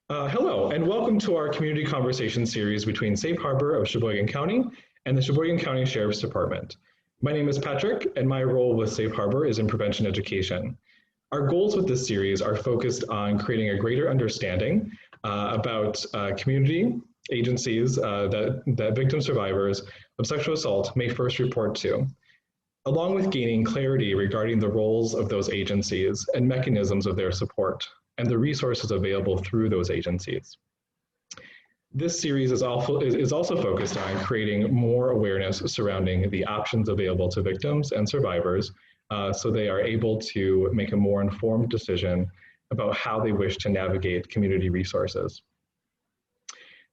Hello, and welcome to our community conversation series between Safe Harbor of Sheboygan County and the Sheboygan County Sheriff's Department. My name is Patrick, and my role with Safe Harbor is in prevention education. Our goals with this series are focused on creating a greater understanding about community agencies that victim survivors of sexual assault may first report to, along with gaining clarity regarding the roles of those agencies and mechanisms of their support, and the resources available through those agencies. This series is also focused on creating more awareness surrounding the options available to victims and survivors so they are able to make a more informed decision about how they wish to navigate community resources.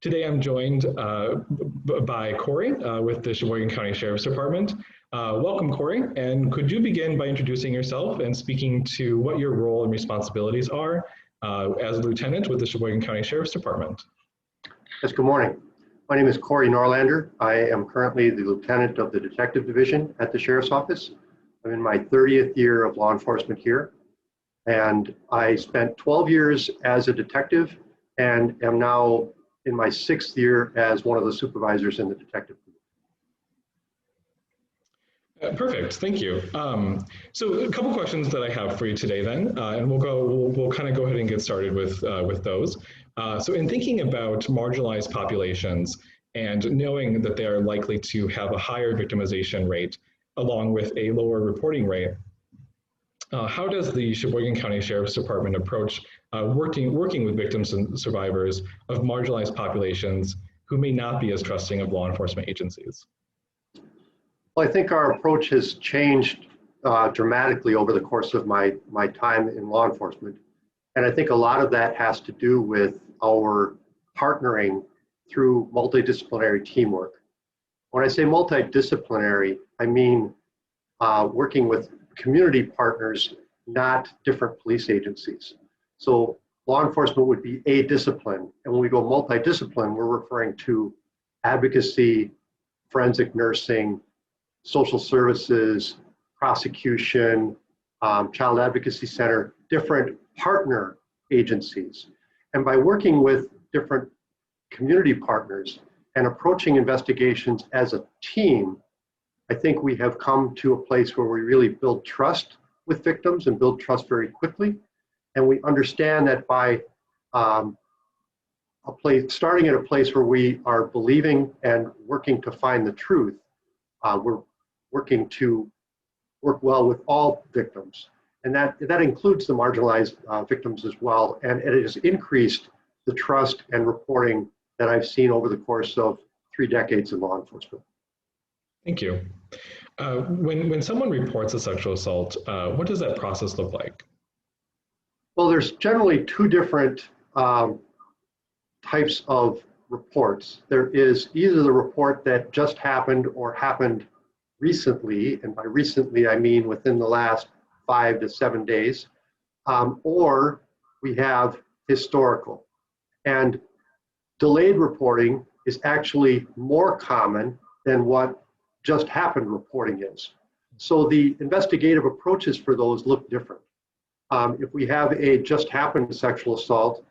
Today I'm joined by Corey with the Sheboygan County Sheriff's Department. Welcome, Corey, and could you begin by introducing yourself and speaking to what your role and responsibilities are as a lieutenant with the Sheboygan County Sheriff's Department? Yes, good morning. My name is Corey Norlander. I am currently the lieutenant of the Detective Division at the Sheriff's Office. I'm in my 30th year of law enforcement here, and I spent 12 years as a detective and am now in my 6th year as one of the supervisors in the detective group. Perfect, thank you. So a couple questions that I have for you today then, and we'll kind of go ahead and get started with those. So in thinking about marginalized populations and knowing that they are likely to have a higher victimization rate along with a lower reporting rate, how does the Sheboygan County Sheriff's Department approach working with victims and survivors of marginalized populations who may not be as trusting of law enforcement agencies? Well, I think our approach has changed dramatically over the course of my time in law enforcement. And I think a lot of that has to do with our partnering through multidisciplinary teamwork. When I say multidisciplinary, I mean working with community partners, not different police agencies. So law enforcement would be a discipline. And when we go multidiscipline, we're referring to advocacy, forensic nursing, social services, prosecution, child advocacy center, different partner agencies. And by working with different community partners and approaching investigations as a team, I think we have come to a place where we really build trust with victims and build trust very quickly. And we understand that by starting at a place where we are believing and working to find the truth, we're working to work well with all victims. And that includes the marginalized victims as well. And it has increased the trust and reporting that I've seen over the course of 3 decades in law enforcement. Thank you. When someone reports a sexual assault, what does that process look like? Well, there's generally 2 different types of reports. There is either the report that just happened or happened recently, and by recently I mean within the last 5 to 7 days, or we have historical. And delayed reporting is actually more common than what just happened reporting is. So the investigative approaches for those look different. If we have a just happened sexual assault,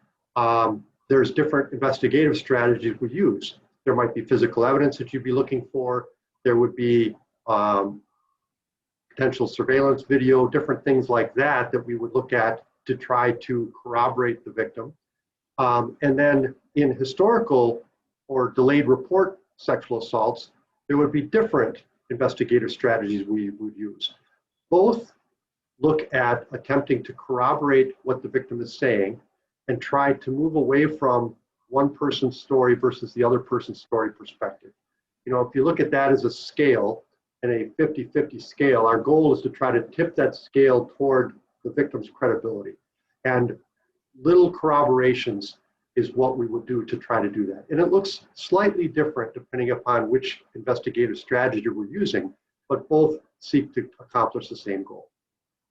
there's different investigative strategies we use. There might be physical evidence that you'd be looking for. There would be potential surveillance video, different things like that we would look at to try to corroborate the victim. And then in historical or delayed report sexual assaults, there would be different investigative strategies we would use. Both look at attempting to corroborate what the victim is saying and try to move away from one person's story versus the other person's story perspective. You know, if you look at that as a scale, and a 50-50 scale, our goal is to try to tip that scale toward the victim's credibility. And little corroborations is what we would do to try to do that. And it looks slightly different depending upon which investigative strategy we're using, but both seek to accomplish the same goal.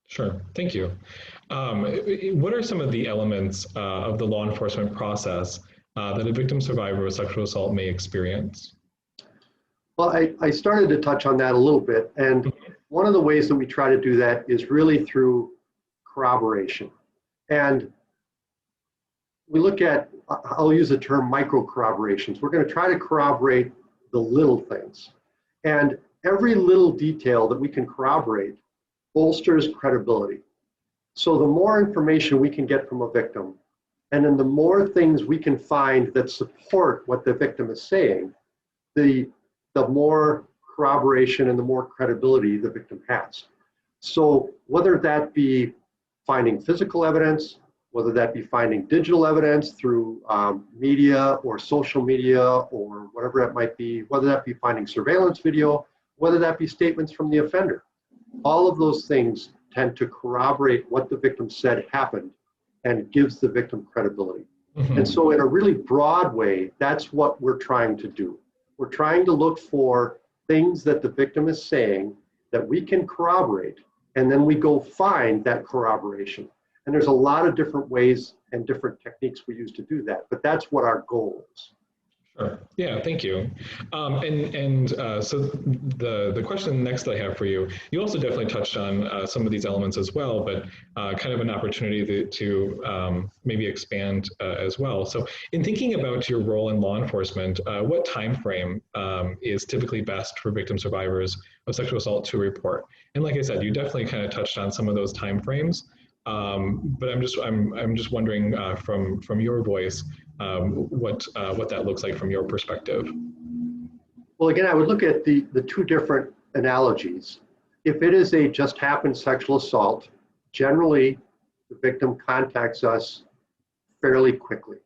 Sure, thank you. What are some of the elements of the law enforcement process that a victim survivor of sexual assault may experience? Well, I started to touch on that a little bit, and one of the ways that we try to do that is really through corroboration. And we look at, I'll use the term micro corroborations. We're going to try to corroborate the little things. And every little detail that we can corroborate bolsters credibility. So the more information we can get from a victim, and then the more things we can find that support what the victim is saying, the more corroboration and the more credibility the victim has. So whether that be finding physical evidence, whether that be finding digital evidence through media or social media or whatever it might be, whether that be finding surveillance video, whether that be statements from the offender, all of those things tend to corroborate what the victim said happened and gives the victim credibility. Mm-hmm. And so in a really broad way, that's what we're trying to do. We're trying to look for things that the victim is saying that we can corroborate, and then we go find that corroboration. And there's a lot of different ways and different techniques we use to do that, but that's what our goal is. Sure. Yeah, thank you. So the question next that I have for you, you also definitely touched on some of these elements as well, but kind of an opportunity to maybe expand as well. So in thinking about your role in law enforcement, what time frame is typically best for victim survivors of sexual assault to report? And like I said, you definitely kind of touched on some of those time frames, but I'm just wondering from your voice, what that looks like from your perspective. Well, again, I would look at the two different analogies. If it is a just happened sexual assault, generally the victim contacts us fairly quickly.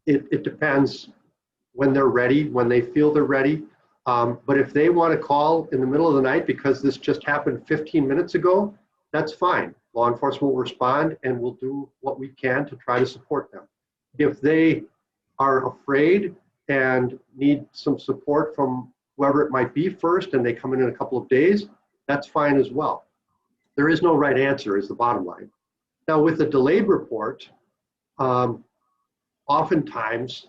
It depends when they're ready, when they feel they're ready. But if they want to call in the middle of the night because this just happened 15 minutes ago, that's fine. Law enforcement will respond and we'll do what we can to try to support them. If they are afraid and need some support from whoever it might be first and they come in a couple of days, that's fine as well. There is no right answer is the bottom line. Now with a delayed report, oftentimes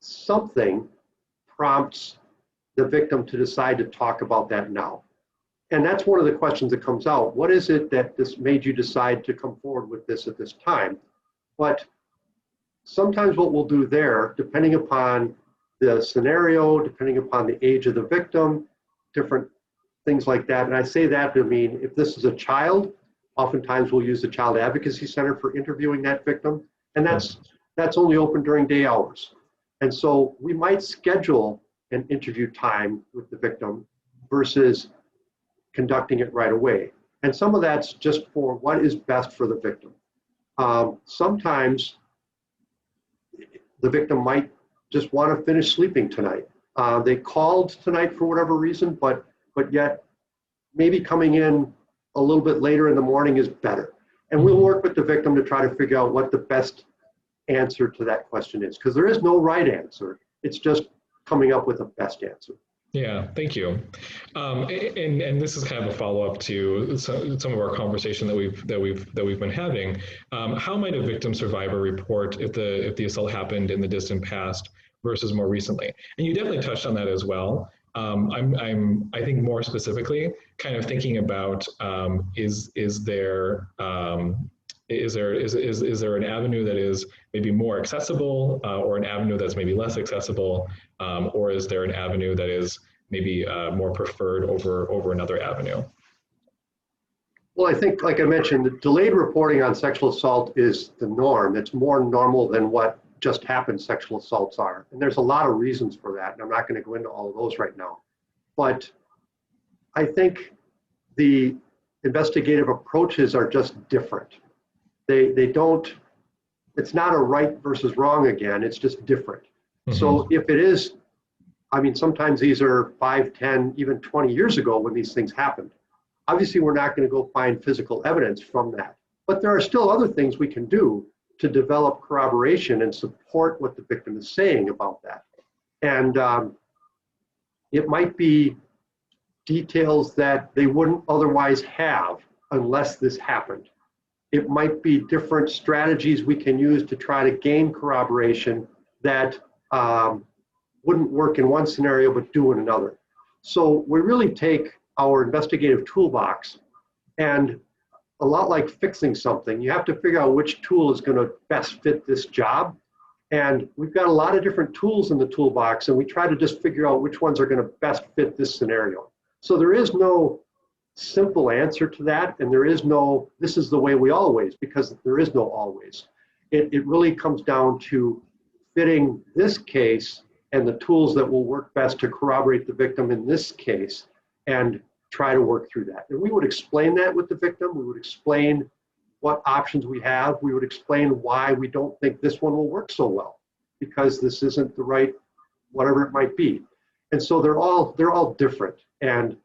something prompts the victim to decide to talk about that now. And that's one of the questions that comes out. What is it that this made you decide to come forward with this at this time? But sometimes what we'll do there, depending upon the scenario, depending upon the age of the victim, different things like that. And I say that to mean if this is a child, oftentimes we'll use the Child Advocacy Center for interviewing that victim. And that's only open during day hours. And so we might schedule an interview time with the victim versus conducting it right away. And some of that's just for what is best for the victim. Sometimes the victim might just want to finish sleeping tonight. They called tonight for whatever reason, but yet maybe coming in a little bit later in the morning is better. And we'll work with the victim to try to figure out what the best answer to that question is, because there is no right answer. It's just coming up with the best answer. Yeah, thank you. And this is kind of a follow-up to some of our conversation that we've been having. How might a victim survivor report if the assault happened in the distant past versus more recently? And you definitely touched on that as well. I think more specifically, kind of thinking about is there an avenue that is maybe more accessible or an avenue that's maybe less accessible, or is there an avenue that is maybe more preferred over another avenue? Well, I think, like I mentioned, the delayed reporting on sexual assault is the norm. It's more normal than what just happened sexual assaults are. And there's a lot of reasons for that, and I'm not going to go into all of those right now. But I think the investigative approaches are just different. They don't, it's not a right versus wrong again, it's just different. Mm-hmm. So if it is, I mean, sometimes these are 5, 10, even 20 years ago when these things happened. Obviously, we're not going to go find physical evidence from that. But there are still other things we can do to develop corroboration and support what the victim is saying about that. And it might be details that they wouldn't otherwise have unless this happened. It might be different strategies we can use to try to gain corroboration that wouldn't work in one scenario but do in another. So we really take our investigative toolbox and a lot like fixing something. You have to figure out which tool is going to best fit this job. And we've got a lot of different tools in the toolbox, and we try to just figure out which ones are going to best fit this scenario. So there is no simple answer to that, and there is no, this is the way we always, because there is no always. It really comes down to fitting this case and the tools that will work best to corroborate the victim in this case, and try to work through that. And we would explain that with the victim. We would explain what options we have. We would explain why we don't think this one will work so well, because this isn't the right, whatever it might be. And so they're all different. And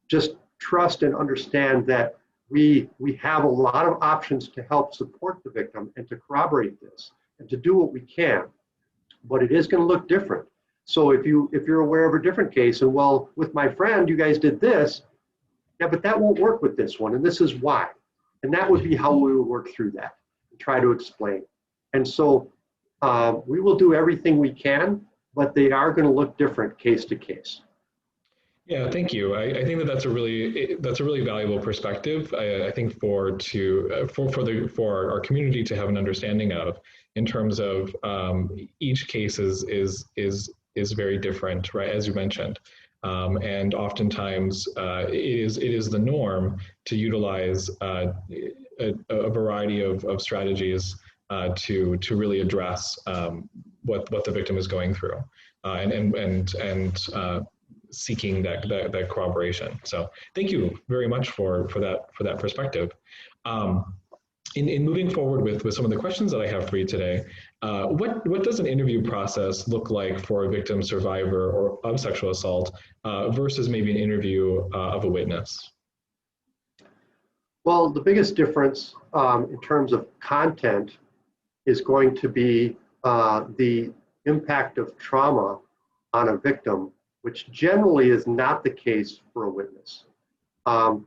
just trust and understand that we have a lot of options to help support the victim and to corroborate this and to do what we can, but it is going to look different. So if you're aware of a different case, and well, with my friend, you guys did this, yeah, but that won't work with this one, and this is why. And that would be how we would work through that and try to explain. And so we will do everything we can, but they are going to look different case to case. Yeah, thank you. I think that's a really valuable perspective. I think for our community to have an understanding of, in terms of each case is very different, right? As you mentioned, and oftentimes it is the norm to utilize a variety of strategies to really address what the victim is going through, and seeking that corroboration. So thank you very much for that perspective. In moving forward with some of the questions that I have for you today, what does an interview process look like for a victim, survivor, or of sexual assault versus maybe an interview of a witness? Well, the biggest difference in terms of content is going to be the impact of trauma on a victim, which generally is not the case for a witness.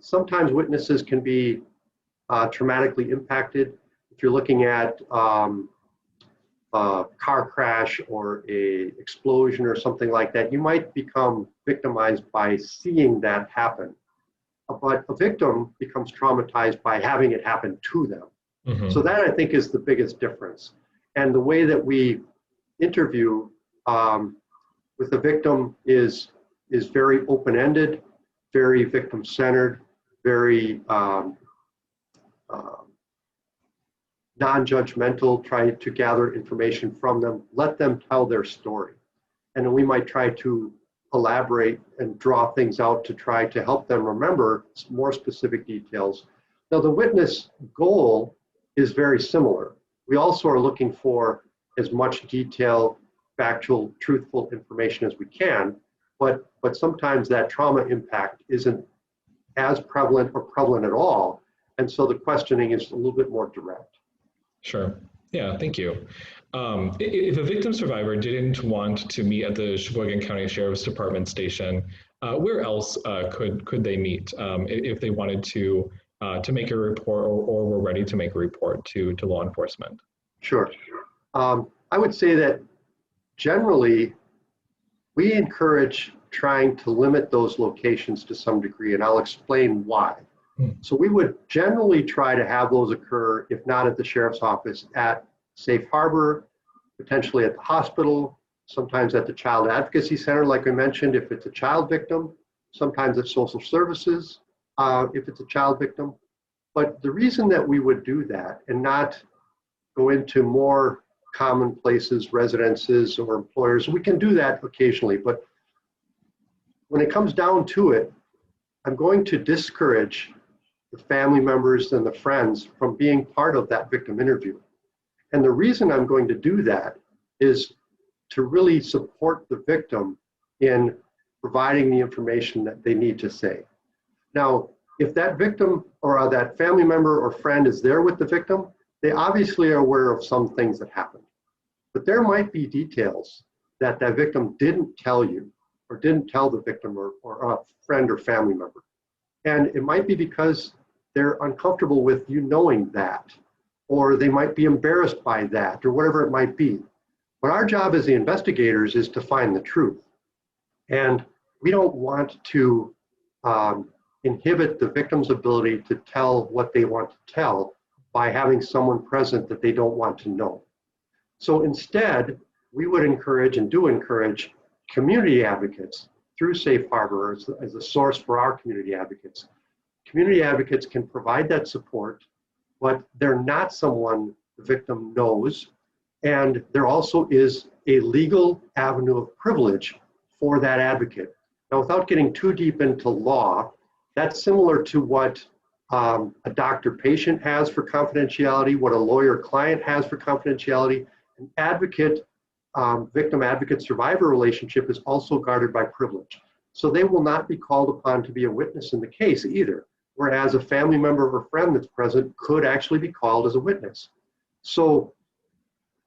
Sometimes witnesses can be traumatically impacted. If you're looking at a car crash or a explosion or something like that, you might become victimized by seeing that happen. But a victim becomes traumatized by having it happen to them. Mm-hmm. So that, I think, is the biggest difference. And the way that we interview with the victim is very open-ended, very victim-centered, very non-judgmental, try to gather information from them, let them tell their story. And then we might try to elaborate and draw things out to try to help them remember more specific details. Now, the witness goal is very similar. We also are looking for as much detail, factual, truthful information as we can, but sometimes that trauma impact isn't as prevalent or prevalent at all. And so the questioning is a little bit more direct. Sure. Yeah, thank you. If a victim survivor didn't want to meet at the Sheboygan County Sheriff's Department station, where else could they meet if they wanted to make a report or were ready to make a report to law enforcement? Sure. I would say that generally we encourage trying to limit those locations to some degree, and I'll explain why. So we would generally try to have those occur, if not at the sheriff's office, at Safe Harbor, potentially at the hospital, sometimes at the Child Advocacy Center, like I mentioned, if it's a child victim, sometimes at social services, if it's a child victim. But the reason that we would do that and not go into more common places, residences, or employers, we can do that occasionally, but when it comes down to it, I'm going to discourage the family members and the friends from being part of that victim interview. And the reason I'm going to do that is to really support the victim in providing the information that they need to say. Now, if that victim or that family member or friend is there with the victim, they obviously are aware of some things that happened. But there might be details that that victim didn't tell you or didn't tell the victim or a friend or family member. And it might be because they're uncomfortable with you knowing that, or they might be embarrassed by that, or whatever it might be. But our job as the investigators is to find the truth. And we don't want to inhibit the victim's ability to tell what they want to tell by having someone present that they don't want to know. So instead, we would encourage and do encourage community advocates through Safe Harbor as a source for our community advocates. Community advocates can provide that support, but they're not someone the victim knows, and there also is a legal avenue of privilege for that advocate. Now, without getting too deep into law, that's similar to what a doctor-patient has for confidentiality, what a lawyer-client has for confidentiality. An advocate, victim advocate survivor relationship is also guarded by privilege. So they will not be called upon to be a witness in the case either, whereas a family member or friend that's present could actually be called as a witness. So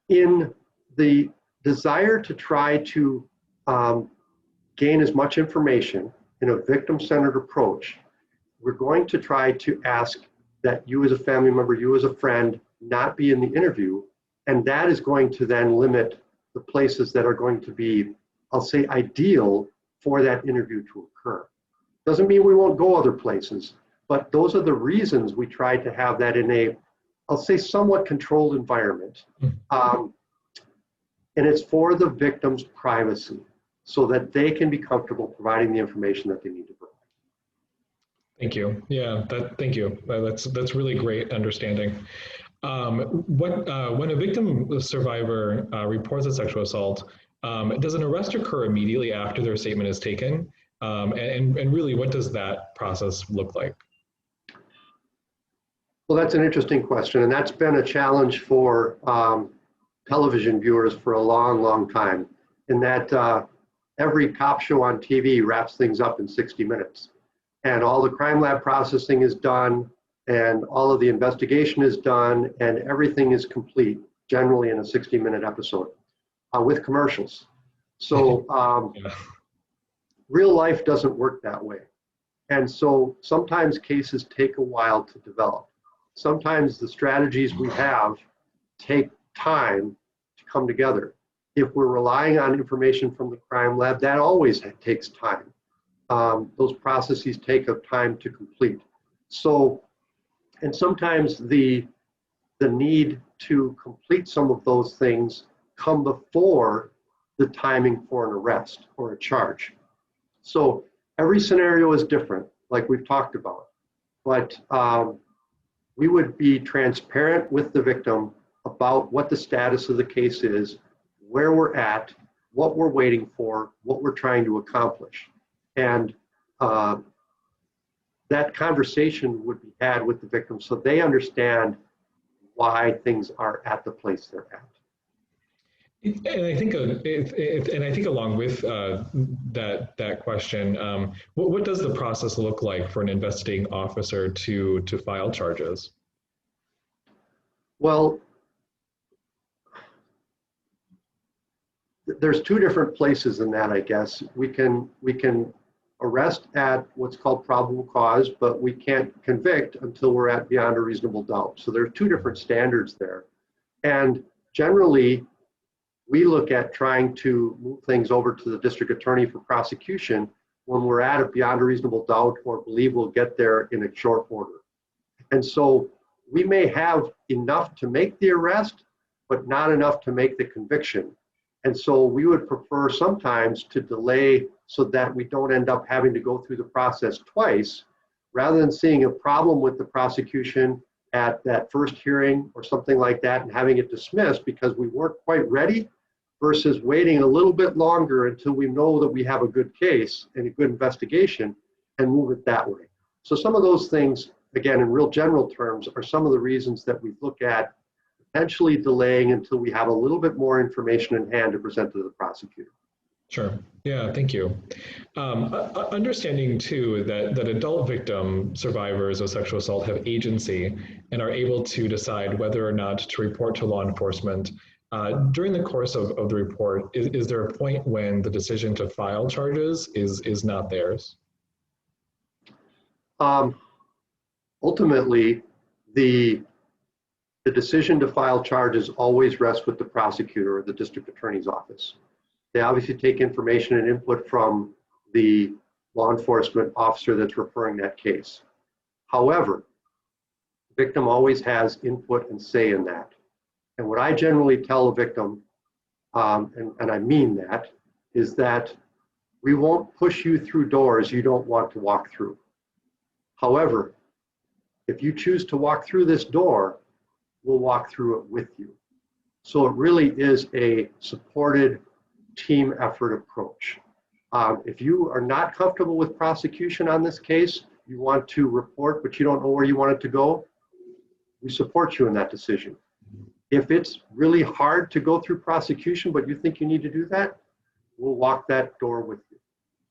in the desire to try to gain as much information in a victim-centered approach, we're going to try to ask that you as a family member, you as a friend, not be in the interview, and that is going to then limit the places that are going to be, I'll say, ideal for that interview to occur. Doesn't mean we won't go other places, but those are the reasons we try to have that in a, I'll say, somewhat controlled environment. And it's for the victim's privacy so that they can be comfortable providing the information that they need to provide. Thank you. Yeah, thank you. That's really great understanding. When a victim survivor reports a sexual assault, does an arrest occur immediately after their statement is taken? And really, what does that process look like? Well, that's an interesting question, and that's been a challenge for television viewers for a long, long time, in that every cop show on TV wraps things up in 60 minutes. And all the crime lab processing is done, and all of the investigation is done, and everything is complete, generally in a 60-minute episode, with commercials. So real life doesn't work that way. And so sometimes cases take a while to develop. Sometimes the strategies we have take time to come together. If we're relying on information from the crime lab, that always takes time. Those processes take up time to complete. So, and sometimes the need to complete some of those things come before the timing for an arrest or a charge. So every scenario is different, like we've talked about, but we would be transparent with the victim about what the status of the case is, where we're at, what we're waiting for, what we're trying to accomplish. And that conversation would be had with the victim so they understand why things are at the place they're at. And I think, along with that question, what does the process look like for an investigating officer to file charges? Well, there's two different places in that, I guess. We can arrest at what's called probable cause, but we can't convict until we're at beyond a reasonable doubt. So there are two different standards there. And generally, we look at trying to move things over to the district attorney for prosecution when we're at a beyond a reasonable doubt or believe we'll get there in a short order. And so we may have enough to make the arrest, but not enough to make the conviction. And so we would prefer sometimes to delay so that we don't end up having to go through the process twice, rather than seeing a problem with the prosecution at that first hearing or something like that and having it dismissed because we weren't quite ready, versus waiting a little bit longer until we know that we have a good case and a good investigation and move it that way. So some of those things, again, in real general terms, are some of the reasons that we look at potentially delaying until we have a little bit more information in hand to present to the prosecutor. Sure. Yeah, thank you. Understanding too that adult victim survivors of sexual assault have agency and are able to decide whether or not to report to law enforcement. During the course of the report, is there a point when the decision to file charges is not theirs? Ultimately, the decision to file charges always rests with the prosecutor or the district attorney's office. They obviously take information and input from the law enforcement officer that's referring that case. However, the victim always has input and say in that. And what I generally tell a victim, and I mean that, is that we won't push you through doors you don't want to walk through. However, if you choose to walk through this door, we'll walk through it with you. So it really is a supported team effort approach. If you are not comfortable with prosecution on this case, you want to report, but you don't know where you want it to go, we support you in that decision. If it's really hard to go through prosecution, but you think you need to do that, we'll walk that door with you.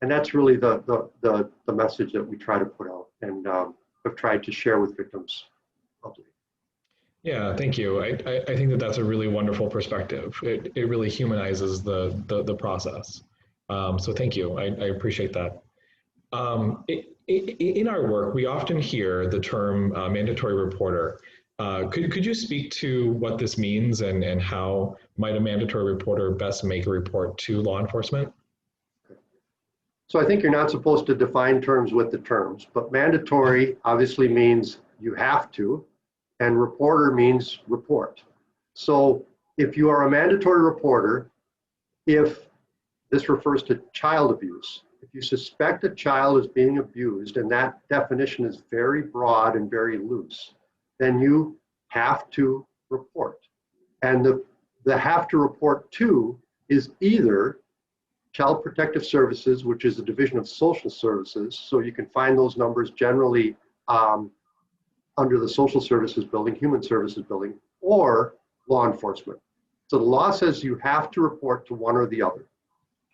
And that's really the message that we try to put out and have tried to share with victims publicly. Yeah, thank you. I think that that's a really wonderful perspective. It really humanizes the process. So thank you. I appreciate that. In our work, we often hear the term mandatory reporter. Could you speak to what this means and how might a mandatory reporter best make a report to law enforcement? So I think you're not supposed to define terms with the terms, but mandatory obviously means you have to, and reporter means report. So if you are a mandatory reporter, if this refers to child abuse, if you suspect a child is being abused, and that definition is very broad and very loose, then you have to report. And the have to report to is either Child Protective Services, which is a division of social services. So you can find those numbers generally under the social services building, human services building, or law enforcement. So the law says you have to report to one or the other.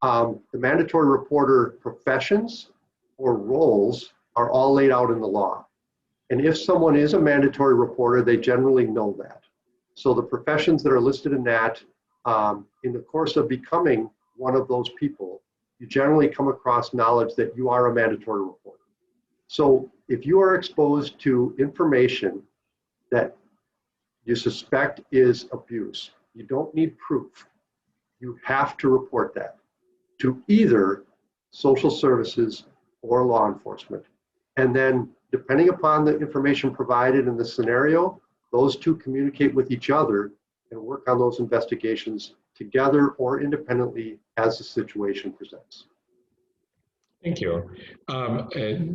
The mandatory reporter professions or roles are all laid out in the law. And if someone is a mandatory reporter, they generally know that. So the professions that are listed in that, in the course of becoming one of those people, you generally come across knowledge that you are a mandatory reporter. So if you are exposed to information that you suspect is abuse, you don't need proof. You have to report that to either social services or law enforcement. And then depending upon the information provided in the scenario, those two communicate with each other and work on those investigations together or independently as the situation presents. Thank you.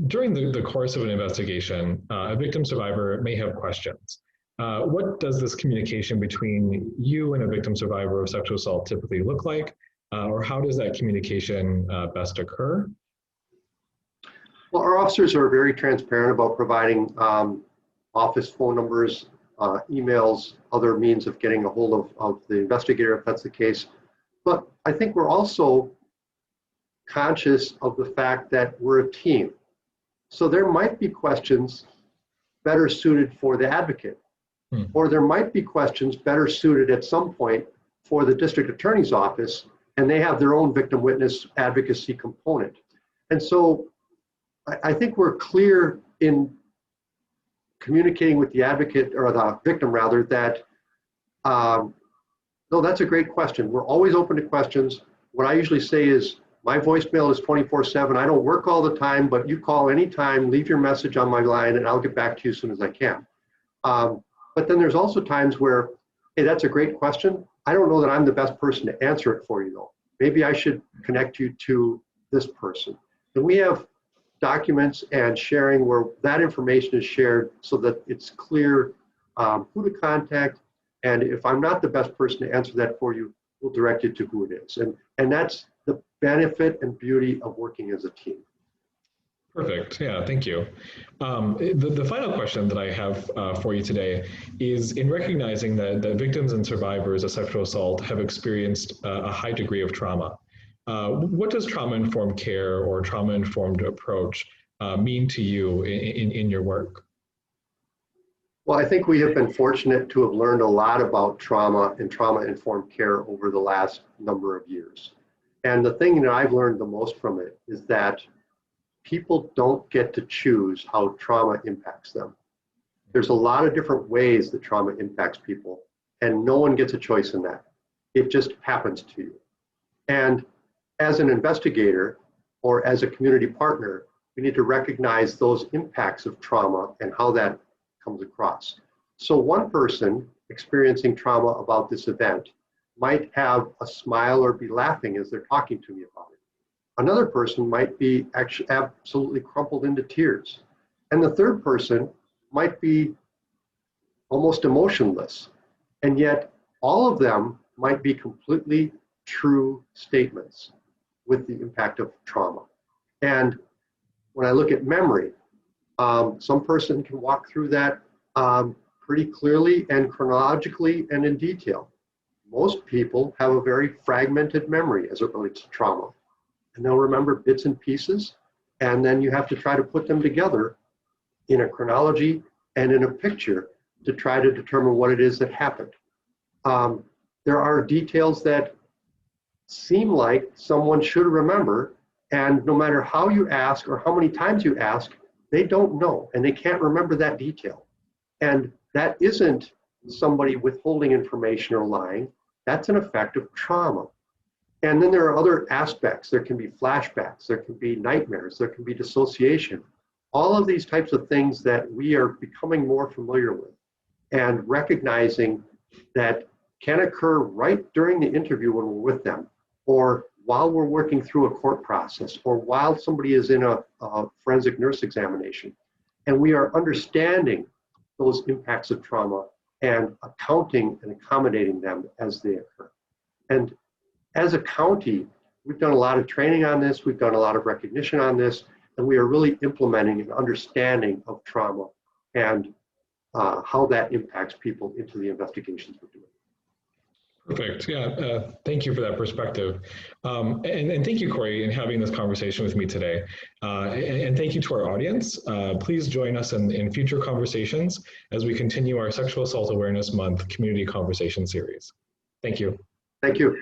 During the course of an investigation, a victim survivor may have questions. What does this communication between you and a victim survivor of sexual assault typically look like? Or how does that communication best occur? Well, our officers are very transparent about providing office phone numbers, emails, other means of getting a hold of the investigator if that's the case. But I think we're also conscious of the fact that we're a team. So there might be questions better suited for the advocate, or there might be questions better suited at some point for the district attorney's office, and they have their own victim witness advocacy component. And so I think we're clear in communicating with the advocate, or the victim rather, that, no, that's a great question. We're always open to questions. What I usually say is, my voicemail is 24/7. I don't work all the time, but you call anytime, leave your message on my line, and I'll get back to you as soon as I can. But then there's also times where, hey, that's a great question. I don't know that I'm the best person to answer it for you, though. Maybe I should connect you to this person. And we have documents and sharing where that information is shared so that it's clear who to contact. And if I'm not the best person to answer that for you, we'll direct you to who it is. And that's the benefit and beauty of working as a team. Perfect. Yeah, thank you. The final question that I have for you today is, in recognizing that victims and survivors of sexual assault have experienced a high degree of trauma, what does trauma-informed care or trauma-informed approach mean to you in your work? Well, I think we have been fortunate to have learned a lot about trauma and trauma-informed care over the last number of years. And the thing that I've learned the most from it is that people don't get to choose how trauma impacts them. There's a lot of different ways that trauma impacts people, and no one gets a choice in that. It just happens to you. And as an investigator, or as a community partner, we need to recognize those impacts of trauma and how that comes across. So one person experiencing trauma about this event might have a smile or be laughing as they're talking to me about it. Another person might be actually absolutely crumpled into tears. And the third person might be almost emotionless. And yet all of them might be completely true statements with the impact of trauma. And when I look at memory, some person can walk through that pretty clearly and chronologically and in detail. Most people have a very fragmented memory as it relates to trauma. And they'll remember bits and pieces, and then you have to try to put them together in a chronology and in a picture to try to determine what it is that happened. There are details that seem like someone should remember, and no matter how you ask or how many times you ask, they don't know, and they can't remember that detail. And that isn't somebody withholding information or lying. That's an effect of trauma. And then there are other aspects. There can be flashbacks, there can be nightmares, there can be dissociation. All of these types of things that we are becoming more familiar with, and recognizing that can occur right during the interview when we're with them, or while we're working through a court process, or while somebody is in a forensic nurse examination. And we are understanding those impacts of trauma and accounting and accommodating them as they occur. And as a county, we've done a lot of training on this, we've done a lot of recognition on this, and we are really implementing an understanding of trauma and how that impacts people into the investigations we're doing. Perfect. Yeah, thank you for that perspective. And thank you, Corey, in having this conversation with me today. And thank you to our audience. Please join us in future conversations as we continue our Sexual Assault Awareness Month Community Conversation Series. Thank you. Thank you.